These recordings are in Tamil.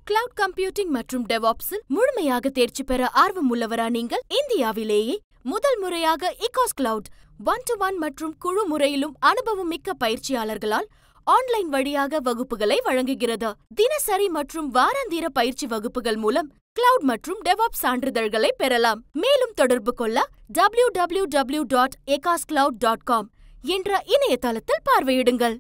கிளவுட் கம்ப்யூட்டிங் மற்றும் டெவாப்ஸில் முழுமையாக தேர்ச்சி பெற ஆர்வம் உள்ளவரா நீங்கள்? இந்தியாவிலேயே முதல் முறையாக இகாஸ் கிளவுட் 1-to-1 மற்றும் குழு முறையிலும் அனுபவம் மிக்க பயிற்சியாளர்களால் ஆன்லைன் வழியாக வகுப்புகளை வழங்குகிறது. தினசரி மற்றும் வாராந்திர பயிற்சி வகுப்புகள் மூலம் கிளவுட் மற்றும் டெவாப்ஸ் சான்றிதழ்களை பெறலாம். மேலும் தொடர்பு கொள்ள www.ecoscloud.com என்ற இணையதளத்தில் பார்வையிடுங்கள்.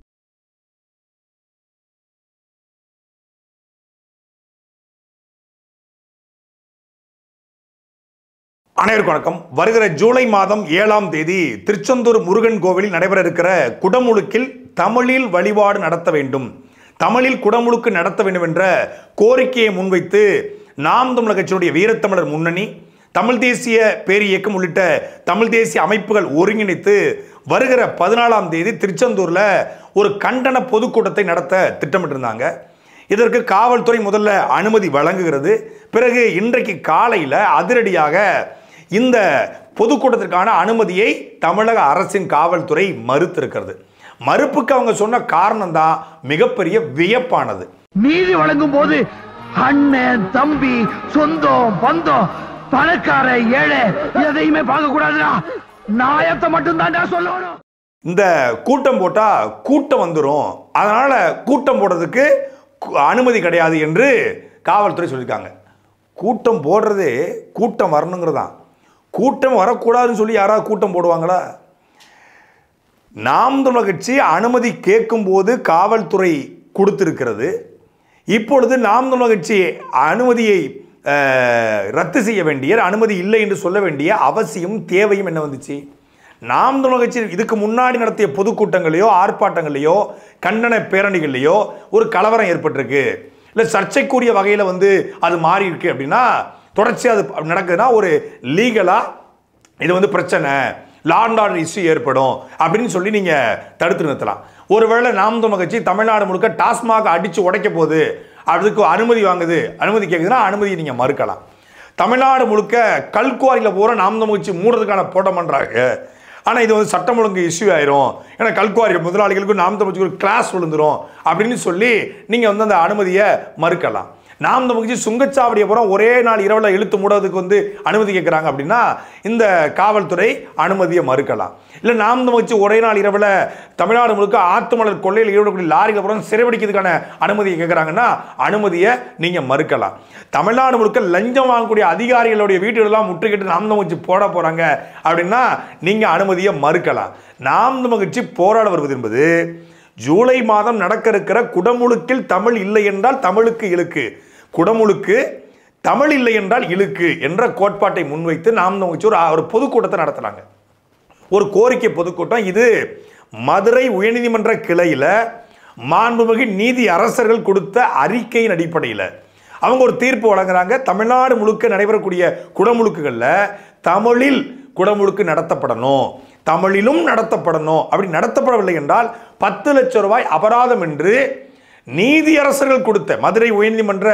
அனைவருக்கும் வணக்கம். வருகிற ஜூலை மாதம் 7ஆம் தேதி திருச்செந்தூர் முருகன் கோவிலில் நடைபெற இருக்கிற குடமுழுக்கில் தமிழில் வழிபாடு நடத்த வேண்டும், தமிழில் குடமுழுக்கு நடத்த வேண்டும் என்ற கோரிக்கையை முன்வைத்து நாம் தமிழர் கட்சியினுடைய வீரத்தமிழர் முன்னணி, தமிழ் தேசிய பேரியக்கம் உள்ளிட்ட தமிழ் தேசிய அமைப்புகள் ஒருங்கிணைத்து வருகிற 14ஆம் தேதி திருச்செந்தூர்ல ஒரு கண்டன பொதுக்கூட்டத்தை நடத்த திட்டமிட்டிருந்தாங்க. இதற்கு காவல்துறை முதல்ல அனுமதி வழங்குகிறது. பிறகு இன்றைக்கு காலையில் அதிரடியாக இந்த பொதுக்கூட்டத்திற்கான அனுமதியை தமிழக அரசின் காவல்துறை மறுத்திருக்கிறது. மறுப்புக்கு அவங்க சொன்ன காரணம் தான் மிகப்பெரிய வியப்பானது. நீதி வழங்கும் போது அண்ணன் தம்பி சொந்தம் பந்தம் பணக்கார ஏழை எதையுமே பார்க்க கூடாதுடா, நியாயத்தை மட்டும் தான் சொல்லணும். இந்த கூட்டம் போட்டா கூட்டம் வந்துடும், அதனால கூட்டம் போடுறதுக்கு அனுமதி கிடையாது என்று காவல்துறை சொல்லியிருக்காங்க. கூட்டம் போடுறது கூட்டம் வரணுங்கிறது தான். கூட்டம் வரக்கூடாதுன்னு சொல்லி யாராவது கூட்டம் போடுவாங்களா? நாம் தமிழர் கட்சி அனுமதி கேட்கும் போது காவல்துறை கொடுத்திருக்கிறது. இப்பொழுது நாம் தமிழர் கட்சி அனுமதியை ரத்து செய்ய வேண்டிய, அனுமதி இல்லை என்று சொல்ல வேண்டிய அவசியம் தேவையும் என்ன வந்துச்சு? நாம் தமிழர் கட்சி இதுக்கு முன்னாடி நடத்திய பொதுக்கூட்டங்களையோ ஆர்ப்பாட்டங்களையோ கண்டன பேரணிகள்லையோ ஒரு கலவரம் ஏற்பட்டிருக்கு, இல்லை சர்ச்சைக்குரிய வகையில் அது மாறி இருக்கு அப்படின்னா, தொடர்ச்சியாக அது நடக்குதுன்னா ஒரு லீகலாக இது பிரச்சனை, லா அண்ட் ஆர்டர் இஷ்யூ ஏற்படும் அப்படின்னு சொல்லி நீங்கள் தடுத்து நிறுத்தலாம். ஒருவேளை நாம் தமிழர் கட்சி தமிழ்நாடு முழுக்க டாஸ்மாக அடித்து உடைக்க போகுது, அதுக்கு அனுமதி அனுமதி கேட்குதுன்னா அனுமதியை நீங்கள் மறுக்கலாம். தமிழ்நாடு முழுக்க கல்குவாரியில் போகிற நாம் தமிழர் கட்சி மூடுறதுக்கான போட்டம் பண்ணுறாங்க. ஆனால் இது சட்டம் ஒழுங்கு இஷ்யூ ஆயிரும், ஏன்னா கல்குவாரி முதலாளிகளுக்கு நாம் தமிழ் கட்சிக்கு ஒரு கிளாஸ் விழுந்துடும் அப்படின்னு சொல்லி நீங்கள் அந்த அனுமதியை மறுக்கலாம். நாம் தமிழ் கட்சி சுங்கச்சாவடியை போகிறோம் ஒரே நாள் இரவில் இழுத்து மூடுறதுக்கு அனுமதி கேட்குறாங்க அப்படின்னா இந்த காவல்துறை அனுமதியை மறுக்கலாம். இல்லை நாம் தமிழ் கட்சி ஒரே நாள் இரவில் தமிழ்நாடு முழுக்க ஆத்துமலர் கொள்ளையில் ஈடுபடக்கூடிய லாரிகள் அப்புறம் சிறைபிடிக்கிறதுக்கான அனுமதியை கேட்குறாங்கன்னா அனுமதியை நீங்கள் மறுக்கலாம். தமிழ்நாடு முழுக்க லஞ்சம் வாங்கக்கூடிய அதிகாரிகளுடைய வீடுகளெல்லாம் முற்றுகிட்டு நாம் தமிழ் கட்சி போட போகிறாங்க அப்படின்னா நீங்கள் அனுமதியை மறுக்கலாம். நாம் தமிழ் கட்சி போராட வருவது என்பது ஜூலை மாதம் நடக்க இருக்கிற குடமுழுக்கில் தமிழ் இல்லை என்றால் தமிழுக்கு இழுக்கு, குடமுழுக்கு தமிழ் இல்லை என்றால் இழுக்கு என்ற கோட்பாட்டை முன்வைத்து நாம் தமிழ் கட்சி ஒரு பொதுக்கூட்டத்தை நடத்துறாங்க. ஒரு கோரிக்கை பொதுக்கூட்டம். இது மதுரை உயர்நீதிமன்ற கிளையில் மாண்புமிகு நீதி அரசர்கள் கொடுத்த அறிக்கையின் அடிப்படையில் அவங்க ஒரு தீர்ப்பு வழங்குறாங்க. தமிழ்நாடு முழுக்க நடைபெறக்கூடிய குடமுழுக்குகளில் தமிழில் குடமுழுக்கு நடத்தப்படணும், தமிழிலும் நடத்தப்படணும். அப்படி நடத்தப்படவில்லை என்றால் 10 லட்சம் ரூபாய் அபராதம் என்று நீதியரசர்கள் கொடுத்த, மதுரை உயர்நீதிமன்ற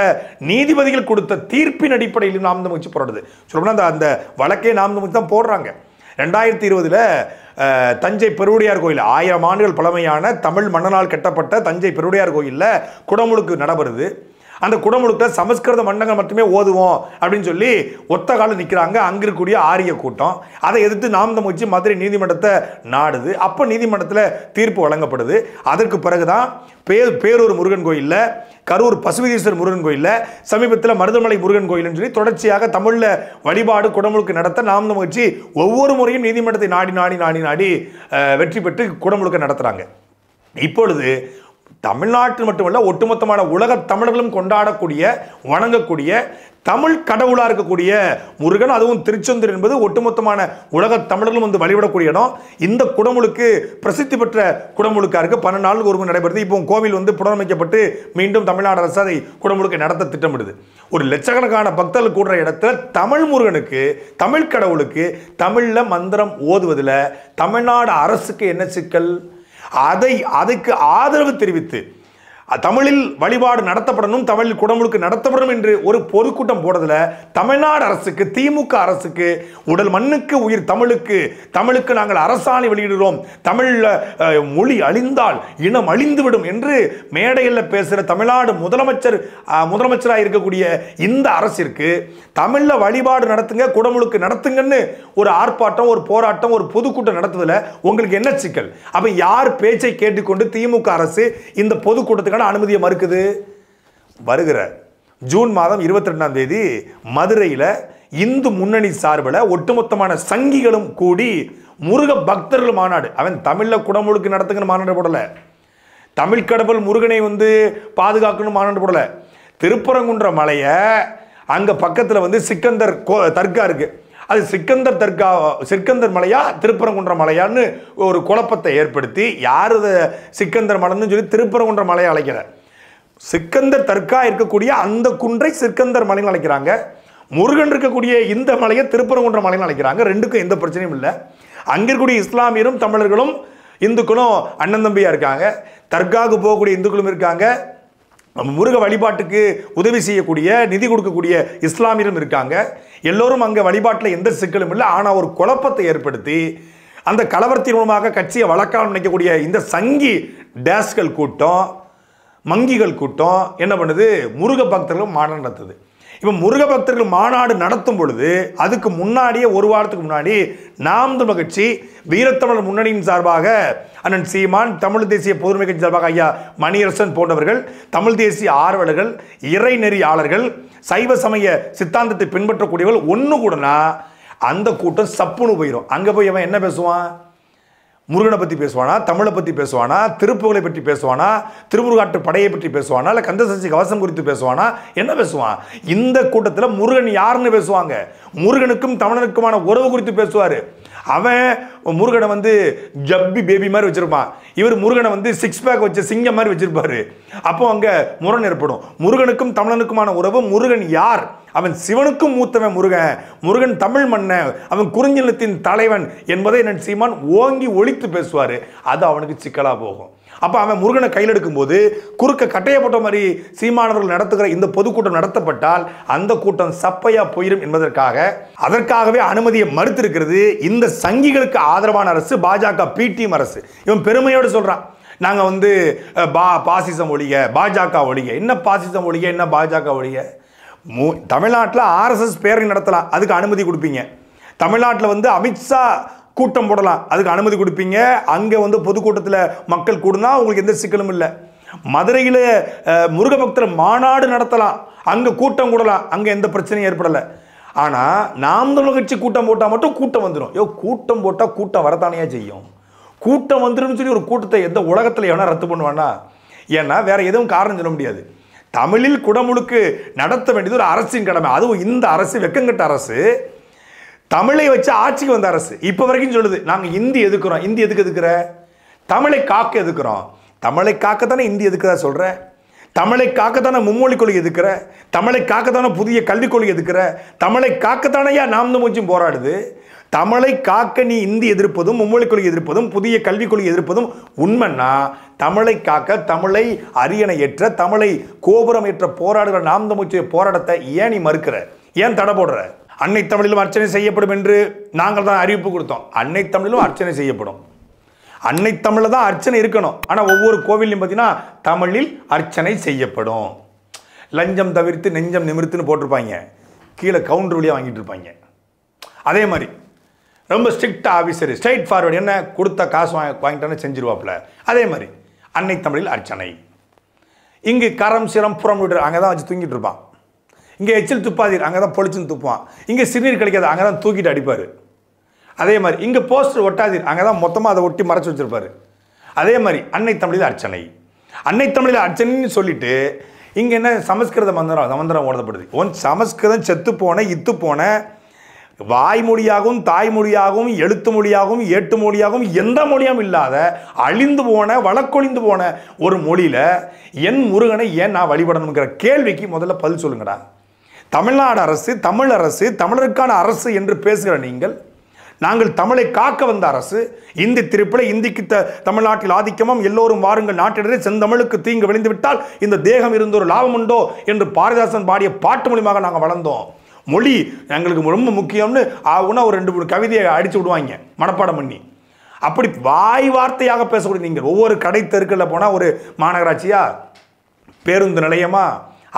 நீதிபதிகள் கொடுத்த தீர்ப்பின் அடிப்படையில் நாம் தமிழ் கட்சி போராடுது. சொல்லணும்னா அந்த வழக்கே நாம் தமிழ் தான் போடுறாங்க. 2020 தஞ்சை பெருவுடையார் கோயில் 1000 ஆண்டுகள் பழமையான தமிழ் மன்னனால் கட்டப்பட்ட தஞ்சை பெருவுடையார் கோயிலில் குடமுழுக்கு நடைபெறுது. அந்த குடமுழுக்க சமஸ்கிருத மன்னங்கள் மட்டுமே ஓதுவோம் அப்படின்னு சொல்லி ஒத்த காலம் நிற்கிறாங்க அங்கே இருக்கக்கூடிய ஆரிய கூட்டம். அதை எதிர்த்து நாம் தமிழ் கட்சி மதுரை நீதிமன்றத்தை நாடுது. அப்போ நீதிமன்றத்தில் தீர்ப்பு வழங்கப்படுது. அதற்கு பிறகுதான் பேரூர் முருகன் கோயிலில், கரூர் பசுபதீஸ்வரர் முருகன் கோயிலில், சமீபத்தில் மருதமலை முருகன் கோயில்னு சொல்லி தொடர்ச்சியாக தமிழில் வழிபாடு குடமுழுக்கு நடத்த நாம் தமிழ் கட்சி ஒவ்வொரு முறையும் நீதிமன்றத்தை நாடி வெற்றி பெற்று குடமுழுக்க நடத்துகிறாங்க. இப்பொழுது தமிழ்நாட்டில் மட்டுமல்ல ஒட்டுமொத்தமான உலக தமிழர்களும் கொண்டாடக்கூடிய வணங்கக்கூடிய தமிழ் கடவுளாக இருக்கக்கூடிய முருகன், அதுவும் திருச்செந்தூர் என்பது ஒட்டுமொத்தமான உலக தமிழர்களும் வழிபடக்கூடிய இடம். இந்த குடமுழுக்கு பிரசித்தி பெற்ற குடமுழுக்காக இருக்கு. 12 நாளுக்கு ஒரு நடைபெறுது. இப்போ கோவில் புனரமைக்கப்பட்டு மீண்டும் தமிழ்நாடு அரசு அதை குடமுழுக்கை நடத்த திட்டமிடுது. ஒரு லட்சக்கணக்கான பக்தர்கள் கூடுற இடத்துல தமிழ் முருகனுக்கு, தமிழ் கடவுளுக்கு தமிழில் மந்திரம் ஓதுவதில் தமிழ்நாடு அரசுக்கு என்ன சிக்கல்? அதுக்கு ஆதரவு தெரிவித்து தமிழில் வழிபாடு நடத்தப்படணும், தமிழில் குடமுழுக்கு நடத்தப்படும் என்று ஒரு பொதுக்கூட்டம் போடுறதுல தமிழ்நாடு அரசுக்கு, திமுக அரசுக்கு, உடல் மண்ணுக்கு உயிர் தமிழுக்கு நாங்கள் அரசாணை வெளியிடுகிறோம், தமிழ் மொழி அழிந்தால் இனம் அழிந்துவிடும் என்று மேடையில் பேசுகிற தமிழ்நாடு முதலமைச்சராக இருக்கக்கூடிய இந்த அரசிற்கு தமிழில் வழிபாடு நடத்துங்க, குடமுழுக்கு நடத்துங்கன்னு ஒரு ஆர்ப்பாட்டம், ஒரு போராட்டம், ஒரு பொதுக்கூட்டம் நடத்துவதில் உங்களுக்கு என்ன சிக்கல்? அப்ப யார் பேச்சை கேட்டுக்கொண்டு திமுக அரசு இந்த பொதுக்கூட்டத்துக்கான அனுமதியை மறுக்குது? வருகிற ஜூன் மாதம் 22ஆம் தேதி மதுரையில் இந்து முன்னணி சார்பில் ஒட்டுமொத்தமான சங்கிகளும் கூடி முருக பக்தர்கள் மாநாடு, அவன் தமிழ்ல குடமுழுக்கு நடத்துங்க மாநாடு போடல, தமிழ் கடவுள் முருகனை பாதுகாக்கணும் மாநாடு போடல, திருப்பரங்குன்ற மலையை அங்க பக்கத்தில் சிக்கந்தர் தர்கா இருக்கு, அது சிக்கந்தர் மலையா திருப்பரங்குன்ற மலையான்னு ஒரு குழப்பத்தை ஏற்படுத்தி யார் சிக்கந்தர் மலைன்னு சொல்லி திருப்பரங்குன்ற மலையை அழைக்கிறார். சிக்கந்தர் தர்கா இருக்கக்கூடிய அந்த குன்றை சிக்கந்தர் மலைன்னு அழைக்கிறாங்க, முருகன் இருக்கக்கூடிய இந்த மலையை திருப்பரங்குன்ற மலைன்னு அழைக்கிறாங்க. ரெண்டுக்கும் எந்த பிரச்சனையும் இல்லை. அங்க இருக்கக்கூடிய இஸ்லாமியரும் தமிழர்களும் இந்துக்களும் அண்ணன் தம்பியா இருக்காங்க, தர்காவுக்கு போகக்கூடிய இந்துக்களும் இருக்காங்க, முருக வழிபாட்டுக்கு உதவி செய்யக்கூடிய நிதி கொடுக்கக்கூடிய இஸ்லாமியரும் இருக்காங்க. எல்லோரும் அங்கே வழிபாட்டில் எந்த சிக்கலும் இல்லை. ஆனால் ஒரு குழப்பத்தை ஏற்படுத்தி அந்த கலவரத்தின் மூலமாக கட்சியை வளர்க்காமல் நினைக்கக்கூடிய இந்த சங்கி டேஸ்கள் கூட்டம், மங்கிகள் கூட்டம் என்ன பண்ணுது? முருக பக்தர்களும் மாநாடு நடத்துது. இப்போ முருக பக்தர்கள் மாநாடு நடத்தும் பொழுது அதுக்கு முன்னாடியே ஒரு வாரத்துக்கு முன்னாடி நாம் தமிழர் கட்சி, வீரத்தமிழர் முன்னணியின் சார்பாக அண்ணன் சீமான், தமிழ் தேசிய பொதுமை கட்சி சார்பாக ஐயா மணியரசன் போன்றவர்கள், தமிழ் தேசிய ஆர்வலர்கள், இறைநெறியாளர்கள், சைவ சமய சித்தாந்தத்தை பின்பற்றக்கூடியவர்கள் ஒன்று கூடனா அந்த கூட்டம் சப்புன்னு போயிடும். அங்கே போய் அவன் என்ன பேசுவான்? முருகனை பற்றி பேசுவானா, தமிழை பற்றி பேசுவானா, திருப்புகளை பற்றி பேசுவானா, திருமுருகாட்டு படையை பற்றி பேசுவானா, இல்லை கந்தசஷ்டி கவசம் குறித்து பேசுவானா, என்ன பேசுவான்? இந்த கூட்டத்தில் முருகன் யாருன்னு பேசுவாங்க, முருகனுக்கும் தமிழனுக்குமான உறவு குறித்து பேசுவார். அவன் முருகனை ஜப்பி பேபி மாதிரி வச்சிருப்பான், இவர் முருகனை சிக்ஸ் பேக் வச்ச சிங்கம் மாதிரி வச்சிருப்பாரு. அப்போ அங்க முரண் ஏற்படும். முருகனுக்கும் தமிழனுக்குமான உறவு, முருகன் யார்? அவன் சிவனுக்கும் மூத்தவன் முருகன், முருகன் தமிழ் மன்னன், அவன் குறிஞ்சிலத்தின் தலைவன் என்பதை நான் சீமான் ஓங்கி ஒழித்து பேசுவாரு. அது அவனுக்கு சிக்கலா போகும். அப்ப அவன் முருகனை கையில் எடுக்கும் போது குறுக்க கட்டையப்பட்ட மாதிரி சீமானவர்கள் நடத்துகிற இந்த பொதுக்கூட்டம் நடத்தப்பட்டால் அந்த கூட்டம் சப்பையா போயிடும் என்பதற்காக அதற்காகவே அனுமதியை மறுத்திருக்கிறது இந்த சங்கிகளுக்கு ஆதரவான அரசு, பாஜக பி-டீம் அரசு. இவன் பெருமையோடு சொல்றான், நாங்க பாசிசம் ஒழிக, பாஜக ஒழிக. என்ன பாசிசம் ஒழிக, என்ன பாஜக ஒழிக? தமிழ்நாட்டில் RSS பேரணி நடத்தலாம், அதுக்கு அனுமதி கொடுப்பீங்க. தமிழ்நாட்டில் அமித்ஷா கூட்டம் போடலாம், அதுக்கு அனுமதி கொடுப்பீங்க. அங்கே பொதுக்கூட்டத்தில் மக்கள் கூடுனா உங்களுக்கு எந்த சிக்கலும் இல்லை. மதுரையில் முருக பக்தர் மாநாடு நடத்தலாம், அங்கே கூட்டம் கூடலாம், அங்கே எந்த பிரச்சனையும் ஏற்படலை. ஆனால் நாம் தமிழர் கட்சி கூட்டம் போட்டால் மட்டும் கூட்டம் வந்துடும். கூட்டம் போட்டால் கூட்டம் வரத்தானையா செய்யும். கூட்டம் வந்துடும் சொல்லி ஒரு கூட்டத்தை எந்த உலகத்தில் எவனா ரத்து பண்ணுவானா? ஏன்னா வேற எதுவும் காரணம் சொல்ல முடியாது. தமிழில் குடமுழுக்கு நடத்த வேண்டியது ஒரு அரசின் கடமை. அதுவும் இந்த அரசு வெக்கங்கட்ட அரசு, தமிழை வச்சு ஆட்சிக்கு வந்த அரசு. இப்போ வரைக்கும் சொல்லுது நாங்கள் இந்தி எதுக்குறோம். இந்தி எதுக்கு எதுக்குற? தமிழை காக்க எதுக்குறோம். தமிழை காக்கத்தானே இந்தி எதுக்குறா சொல்ற? தமிழை காக்கத்தானே மும்மொழி கொள்கை எதுக்குற? தமிழை காக்கத்தானே புதிய கல்விக் கொள்கை எதுக்குற? தமிழை காக்கத்தானையா நாம் மூச்சும் போராடுது. தமிழை காக்க நீ இந்தி எதிர்ப்பதும் மும்மொழி கொள்கை எதிர்ப்பதும் புதிய கல்விக் கொள்கை எதிர்ப்பதும் உண்மைன்னா தமிழை காக்க, தமிழை அரியணை ஏற்ற, தமிழை கோபுரம் ஏற்ற போராடுகிற நாம் மூச்சு போராட்டத்தை ஏன் நீ மறுக்கிற? ஏன் தடை போடுற? அன்னை தமிழிலும் அர்ச்சனை செய்யப்படும் என்று நாங்கள் தான் அறிவிப்பு கொடுத்தோம். அன்னை தமிழிலும் அர்ச்சனை செய்யப்படும். அன்னை தமிழில் தான் அர்ச்சனை இருக்கணும். ஆனால் ஒவ்வொரு கோவிலையும் பார்த்தீங்கன்னா தமிழில் அர்ச்சனை செய்யப்படும். லஞ்சம் தவிர்த்து நெஞ்சம் நிமிர்த்துன்னு போட்டிருப்பாங்க, கீழே கவுண்டர் வழியாக வாங்கிட்டு இருப்பாங்க. அதே மாதிரி ரொம்ப ஸ்ட்ரிக்ட் ஆஃபீஸர், ஸ்ட்ரைட் ஃபார்வர்டு, என்ன கொடுத்த காசு வாங்கிட்டானே செஞ்சிருவாப்புல. அதே மாதிரி அன்னை தமிழில் அர்ச்சனை. இங்கு கரம் சிரம் புறம் விடுற அங்கே தான் வச்சு தூங்கிட்டு இருப்பான். இங்கே எச்சில் துப்பாதீர், அங்கே தான் பொழிச்சுன்னு துப்புவான். இங்கே சிறுநீர் கிடைக்காது, அங்கே தான் தூக்கிட்டு அடிப்பார். அதே மாதிரி இங்கே போஸ்டர் ஒட்டாதீர், அங்கே தான் மொத்தமாக அதை ஒட்டி மறைச்சு வச்சிருப்பாரு. அதே மாதிரி அன்னை தமிழில் அர்ச்சனை. அன்னை தமிழில் அர்ச்சனைன்னு சொல்லிட்டு இங்கே என்ன சமஸ்கிருத மந்திரம் ஓடப்படுது. சமஸ்கிருதம் செத்து போன, இத்து போன, வாய்மொழியாகவும் தாய்மொழியாகவும் எழுத்து மொழியாகவும் ஏட்டு மொழியாகவும் எந்த மொழியாகவும் இல்லாத அழிந்து போன, வழக்கொழிந்து போன ஒரு மொழியில என் முருகனை ஏன் நான் வழிபடணுங்கிற கேள்விக்கு முதல்ல பதில் சொல்லுங்கடா. தமிழ்நாடு அரசு, தமிழ் அரசு, தமிழருக்கான அரசு என்று பேசுகிற நீங்கள் நாங்கள் தமிழை காக்க வந்த அரசு. இந்தி திரிப்பில் இந்திக்கு தமிழ்நாட்டில் ஆதிக்கமும் எல்லோரும் வாருங்கள் நாட்டினரே செந்தமிழுக்கு தீங்கு விளைந்து விட்டால் இந்த தேகம் இருந்த ஒரு லாபம் உண்டோ என்று பாரதிதாசன் பாடிய பாட்டு மூலியமாக நாங்கள் வளர்ந்தோம். மொழி எங்களுக்கு ரொம்ப முக்கியம்னு ஆகுனா ஒரு 2-3 கவிதையை அடிச்சு விடுவாங்க மனப்பாடம் பண்ணி. அப்படி வாய் வார்த்தையாக பேசக்கூடிய நீங்கள் ஒவ்வொரு கடை தெருக்களில் போனால் ஒரு மாநகராட்சியா, பேருந்து நிலையமா,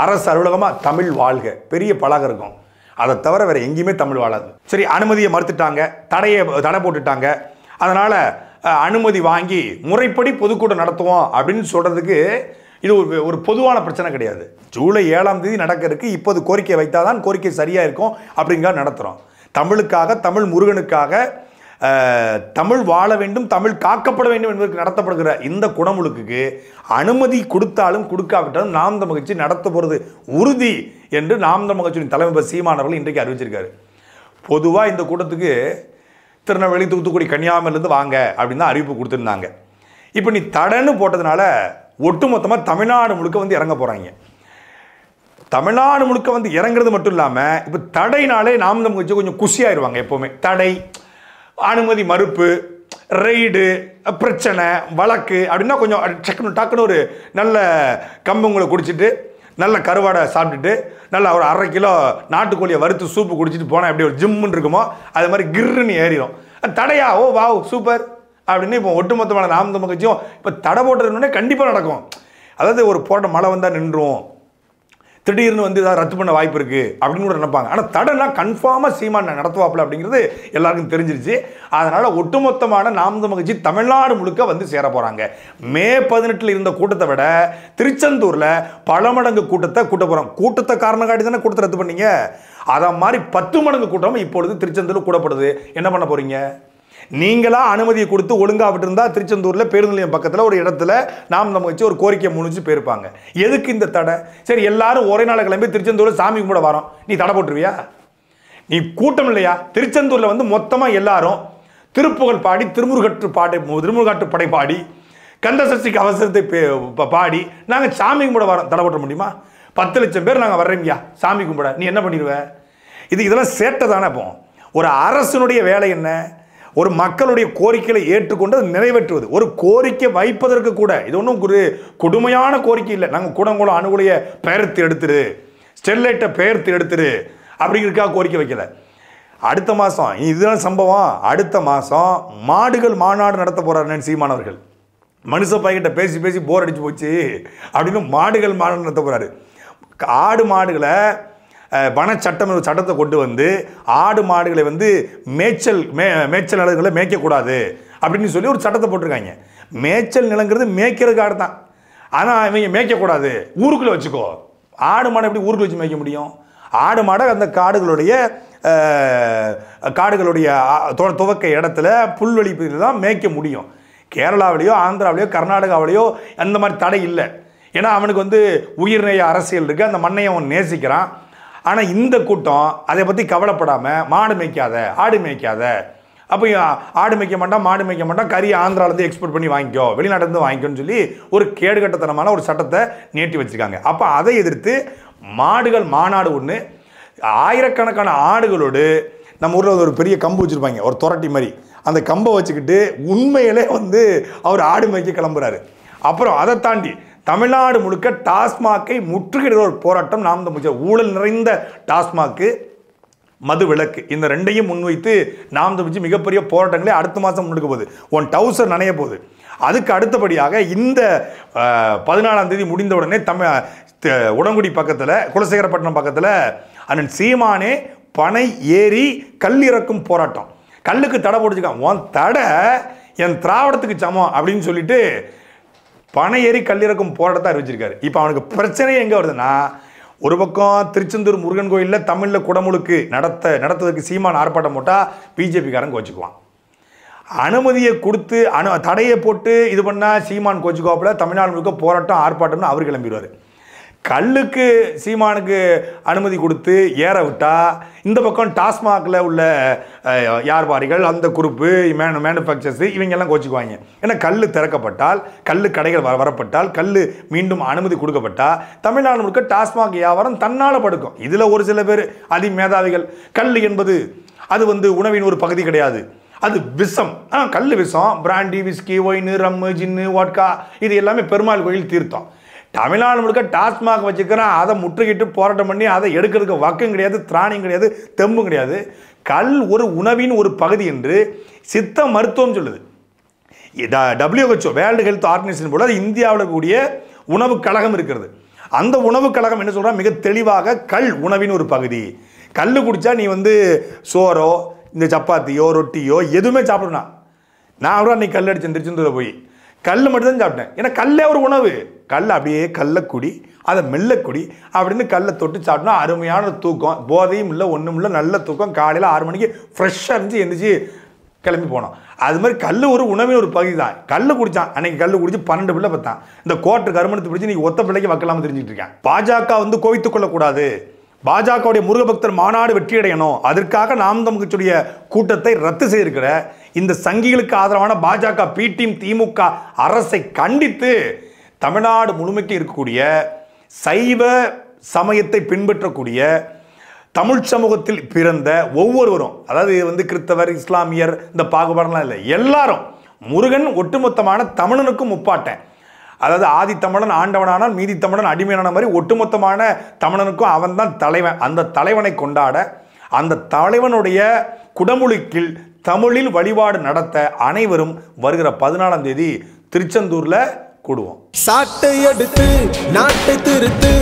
அரசு அலுவலகமா தமிழ் வாழ்க பெரிய பலகை இருக்கும். அதை தவிர வேற எங்கேயுமே தமிழ் வாழாது. சரி, அனுமதியை மறுத்துட்டாங்க, தடை போட்டுட்டாங்க. அதனால அனுமதி வாங்கி முறைப்படி பொதுக்கூட்டம் நடத்துவோம் அப்படின்னு சொல்றதுக்கு இது ஒரு பொதுவான பிரச்சனை கிடையாது. ஜூலை 7ஆம் தேதி நடக்க இருக்கு. இப்போது கோரிக்கை வைத்தாதான் கோரிக்கை சரியா இருக்கும் அப்படிங்கிறத நடத்துறோம். தமிழுக்காக, தமிழ் முருகனுக்காக, தமிழ் வாழ வேண்டும், தமிழ் காக்கப்பட வேண்டும் என்பதற்கு நடத்தப்படுகிற இந்த குடமுழுக்குக்கு அனுமதி கொடுத்தாலும் கொடுக்காவிட்டாலும் நாம் தமிழர் கட்சி நடத்த போறது உறுதி என்று நாம் தமிழர் கட்சியின் தலைவர் சீமான் அவர்கள் இன்றைக்கு அறிவிச்சிருக்காரு. பொதுவாக இந்த கூட்டத்துக்கு திருநெல்வேலி, தூத்துக்குடி, கன்னியாகுமரியிலிருந்து வாங்க அப்படின்னு தான் அறிவிப்பு கொடுத்துருந்தாங்க. இப்போ நீ தடைன்னு போட்டதுனால ஒட்டுமொத்தமாக தமிழ்நாடு முழுக்க வந்து இறங்க போகிறாங்க. தமிழ்நாடு முழுக்க வந்து இறங்குறது மட்டும் இல்லாமல் இப்போ தடைனாலே நாம் தமிழர் கட்சி கொஞ்சம் குஷியாயிருவாங்க. எப்போவுமே தடை, அனுமதி மறுப்பு, ரெய்டு, பிரச்சனை, வழக்கு அப்படின்னா கொஞ்சம் டக்குன்னு ஒரு நல்ல கம்பங்களை குடிச்சிட்டு, நல்ல கருவாடை சாப்பிட்டுட்டு, நல்லா ஒரு 1/2 கிலோ நாட்டுக்கோழியை வறுத்து சூப்பு குடிச்சிட்டு போனால் எப்படி ஒரு ஜிம்முன்னு இருக்குமோ அது மாதிரி கிர்ன்னு ஏறிடும். தடையா, ஓ வாவ் சூப்பர் அப்படின்னு இப்போ ஒட்டுமொத்தமான நாம் தமிழர் கட்சியும் இப்போ தடை போட்டதுன்னே கண்டிப்பாக நடக்கும். அதாவது ஒரு போராட்டம் மழை வந்தால் நின்றுவோம், திடீர்னு வந்து ஏதாவது ரத்து பண்ண வாய்ப்பு இருக்குது அப்படின்னு கூட நினைப்பாங்க. ஆனால் தடைனா கன்ஃபார்மாக சீமான் நடத்துவாப்பில் அப்படிங்கிறது எல்லாருக்கும் தெரிஞ்சிருச்சு. அதனால் ஒட்டுமொத்தமான நாம் தமிழர் கட்சி தமிழ்நாடு முழுக்க வந்து சேர போகிறாங்க. மே 18 இருந்த கூட்டத்தை விட திருச்செந்தூரில் பல மடங்கு கூட்டத்தை கூட்ட போகிறோம். கூட்டத்தை காரணம் காட்டி தானே கூட்டத்தை ரத்து பண்ணீங்க. அதை மாதிரி 10 மடங்கு கூட்டம் இப்பொழுது திருச்செந்தூரில் கூடப்படுது. என்ன பண்ண போகிறீங்க? நீங்களா அனுமதியை கொடுத்து ஒழுங்கா விட்டுருந்தா திருச்செந்தூர்ல பேருந்து நிலையம் பக்கத்தில் ஒரு இடத்துல நாம் நம்ம வச்சு ஒரு கோரிக்கை முன்னிச்சு போயிருப்பாங்க. எதுக்கு இந்த தடை? சரி, எல்லாரும் ஒரே நாள் கிளம்பி திருச்செந்தூர்ல சாமி கும்பிட வரோம், நீ தடை போட்டுருவியா? நீ கூட்டம் இல்லையா? திருச்செந்தூர்ல வந்து மொத்தமா எல்லாரும் திருப்புகழ் பாடி, திருமுருகாட்டு படை பாடி, கந்த சஷ்டிக்கு அவசரத்தை பாடி நாங்கள் சாமி கும்பிட வரோம், தடை போட்ட முடியுமா? 10 லட்சம் பேர் நாங்கள் வர்றீங்கயா சாமி கும்பிட, நீ என்ன பண்ணிடுவ? இதெல்லாம் சேட்டை தானே. இப்போ ஒரு அரசனுடைய வேலை என்ன? ஒரு மக்களுடைய கோரிக்கைகளை ஏற்றுக்கொண்டு நிறைவேற்றுவது. ஒரு கோரிக்கை வைப்பதற்கு கூட இது ஒன்றும் ஒரு கொடுமையான கோரிக்கை இல்லை. நாங்கள் கூடங்குளம் அணுகுலையை பெயர்த்து எடுத்துரு, ஸ்டெர்லைட்டை பெயர்த்து எடுத்துரு அப்படிங்கிறதுக்காக கோரிக்கை வைக்கல. அடுத்த மாதம் இதுதான் சம்பவம். அடுத்த மாதம் மாடுகள் மாநாடு நடத்த போகிறார் சீமானவர்கள். மனுஷ பையன்கிட்ட பேசி பேசி போர் அடிச்சு போச்சு அப்படின்னு மாடுகள் மாநாடு நடத்த போகிறாரு. ஆடு மாடுகளை வனச்சட்டம் சட்டத்தை கொண்டு வந்து ஆடு மாடுகளை வந்து மேய்ச்சல் நிலங்களை மேய்க்கக்கூடாது அப்படின்னு சொல்லி ஒரு சட்டத்தை போட்டிருக்காங்க. மேய்ச்சல் நிலங்கிறது மேய்க்கிறதுக்காக தான். ஆனால் இவங்க மேய்க்கக்கூடாது, ஊருக்குள்ளே வச்சுக்கோ. ஆடு மாடை எப்படி ஊருக்குள்ள வச்சு மேய்க்க முடியும்? ஆடு மாடை அந்த காடுகளுடைய துவக்க இடத்துல புல்வெளிப்பில் தான் மேய்க்க முடியும். கேரளாவிலேயோ ஆந்திராவிலேயோ கர்நாடகாவிலேயோ அந்த மாதிரி தடை இல்லை. ஏன்னா அவனுக்கு வந்து உயிர்நேய அரசியல் இருக்குது, அந்த மண்ணையை அவன் நேசிக்கிறான். ஆனால் இந்த கூட்டம் அதை பற்றி கவலைப்படாமல் மாடு மேய்க்காத, ஆடு மேய்க்காத, அப்போ ஆடு மேய்க்க மாட்டான், மாடு மேய்க்க மாட்டான், கறி ஆந்திராவிலேருந்து எக்ஸ்போர்ட் பண்ணி வாங்கிக்கோ, வெளிநாட்டிலேருந்து வாங்கிக்கோன்னு சொல்லி ஒரு கேடுகட்டத்தனமான ஒரு சட்டத்தை நீட்டி வச்சுருக்காங்க. அப்போ அதை எதிர்த்து மாடுகள் மாநாடு ஒன்று, ஆயிரக்கணக்கான ஆடுகளோடு நம்ம ஊரில் ஒரு பெரிய கம்பு வச்சுருப்பாங்க, ஒரு துரட்டி மாதிரி, அந்த கம்பை வச்சுக்கிட்டு உண்மையிலே வந்து அவர் ஆடு மேய்க்க கிளம்புறாரு. அப்புறம் அதை தாண்டி தமிழ்நாடு முழுக்க டாஸ்மாகை முற்றுகிற ஒரு போராட்டம். நாம் தமிழர் ஊழல் நிறைந்த டாஸ்மாக்கு, மது விலக்கு, இந்த ரெண்டையும் முன்வைத்து நாம் தமிழ் மிகப்பெரிய போராட்டங்களே அடுத்த மாதம் முன்னுக்கு போகுது. 1 டவுசர் நனைய போகுது. அதுக்கு அடுத்தபடியாக இந்த 14ஆம் தேதி முடிந்த உடனே உடங்குடி பக்கத்தில், குலசேகரப்பட்டினம் பக்கத்தில் அண்ணன் சீமானே பனை ஏறி கல் இறக்கும் போராட்டம். கல்லுக்கு தடை போட்டுச்சுக்கான். உன் தடை என் திராவிடத்துக்கு சமம் அப்படின்னு சொல்லிட்டு பனை ஏறி கல்லிறக்கும் போராட்டத்தை அறிவிச்சிருக்காரு. இப்போ அவனுக்கு பிரச்சனையே எங்கே வருதுன்னா, ஒரு பக்கம் திருச்செந்தூர் முருகன் கோயிலில் தமிழில் குடமுழுக்கு நடத்துவதற்கு சீமான் ஆர்ப்பாட்டம் போட்டால் பிஜேபிக்காரன் கோச்சுக்குவான். அனுமதியை கொடுத்து தடையை போட்டு இது பண்ணால் சீமான் கோச்சுக்குவாப்பில் தமிழ்நாடு முழுக்க போராட்டம் ஆர்ப்பாட்டம்னு அவர் கிளம்பிடுவார். கல்லுக்கு சீமானுக்கு அனுமதி கொடுத்து ஏற விட்டால் இந்த பக்கம் டாஸ்மாகில் உள்ள வியாபாரிகள், அந்த குரூப்பு, மேனுஃபேக்சர்ஸ் இவங்கெல்லாம் கோச்சிக்குவாங்க. ஏன்னா கல் திறக்கப்பட்டால், கல் கடைகள் வரப்பட்டால், கல் மீண்டும் அனுமதி கொடுக்கப்பட்டால் தமிழ்நாடு முழுக்க டாஸ்மாக் வியாபாரம் தன்னால் படுக்கும். இதில் ஒரு சில பேர் அதிமேதாவிகள் கல் என்பது அது வந்து உணவின் ஒரு பகுதி கிடையாது, அது விஷம். கல் விஷம். பிராண்டி, விஸ்கி, ஒயின், ரம்மு, ஜின்னு, வாட்கா இது எல்லாமே பெருமாள் கோயில் தீர்த்தம். தமிழ்நாடு முழுக்க டாஸ்மாக் வச்சுக்கிறேன், அதை முற்றுகிட்டு போராட்டம் பண்ணி அதை எடுக்கிறதுக்கு வக்கம் கிடையாது, திராணியும் கிடையாது, தெம்பும் கிடையாது. கல் ஒரு உணவின் ஒரு பகுதி என்று சித்த மருத்துவம் சொல்லுது. WHO வேர்ல்டு ஹெல்த் ஆர்கனைசேஷன் போல இந்தியாவில் கூடிய உணவு கழகம் இருக்கிறது. அந்த உணவு கழகம் என்ன சொல்றா, மிக தெளிவாக கல் உணவின் ஒரு பகுதி. கல் குடிச்சா நீ வந்து சோறோ இந்த சப்பாத்தியோ ரொட்டியோ எதுவுமே சாப்பிடணும். நான் கூட அன்னைக்கு கல் அடிச்சேன் திருச்செந்தூரில் போய், கல் மட்டும்தான் சாப்பிட்டேன். ஏன்னா கல்லே ஒரு உணவு. கல் அப்படியே கல்லக்குடி, அதை மெல்லக்குடி அப்படின்னு கல்லை தொட்டு சாப்பிட்டோம். அருமையான தூக்கம், போதையும் இல்லை ஒன்றும் இல்லை, நல்ல தூக்கம். காலையில் 6 மணிக்கு ஃப்ரெஷ்ஷாக இருந்துச்சு, எழுந்திரிச்சு கிளம்பி போனோம். அது மாதிரி கல் ஒரு உணவின் ஒரு பகுதி தான். கல் குடித்தான், அன்னைக்கு கல் குடிச்சு 12 பிள்ளை பார்த்தான். இந்த கோர்ட்டு கருமணத்தை பிடிச்சி நீ ஒத்த பிள்ளைக்கு வைக்கலாமல் தெரிஞ்சுட்டு இருக்கேன். பாஜக வந்து கோவித்துக் கொள்ளக்கூடாது, பாஜகவுடைய முருகபக்தர் மாநாடு வெற்றியடையணும், அதற்காக நாம் தமிழ் கட்சியுடைய கூட்டத்தை ரத்து செய்திருக்கிற இந்த சங்கிகளுக்கு ஆதரவான பாஜக பி டீம் திமுக அரசை கண்டித்து தமிழ்நாடு முழுமைக்கு இருக்கக்கூடிய சைவ சமயத்தை பின்பற்றக்கூடிய தமிழ் சமூகத்தில் பிறந்த ஒவ்வொருவரும், அதாவது வந்து கிறிஸ்தவர், இஸ்லாமியர், இந்த பாகுபாடெல்லாம் இல்லை, எல்லாரும் முருகன் ஒட்டுமொத்தமான தமிழனுக்கும் முப்பாட்டேன். அதாவது ஆதி தமிழன் ஆண்டவனானால் மீதி தமிழன் அடிமையான மாதிரி ஒட்டுமொத்தமான தமிழனுக்கும் அவன் தான் தலைவன். அந்த தலைவனை கொண்டாட, அந்த தலைவனுடைய குடமுழுக்கில் தமிழில் வழிபாடு நடத்த அனைவரும் வருகிற 14ஆம் தேதி திருச்செந்தூர்ல கூடுவோம். சாட்டை எடுத்து நாட்டை திருத்து.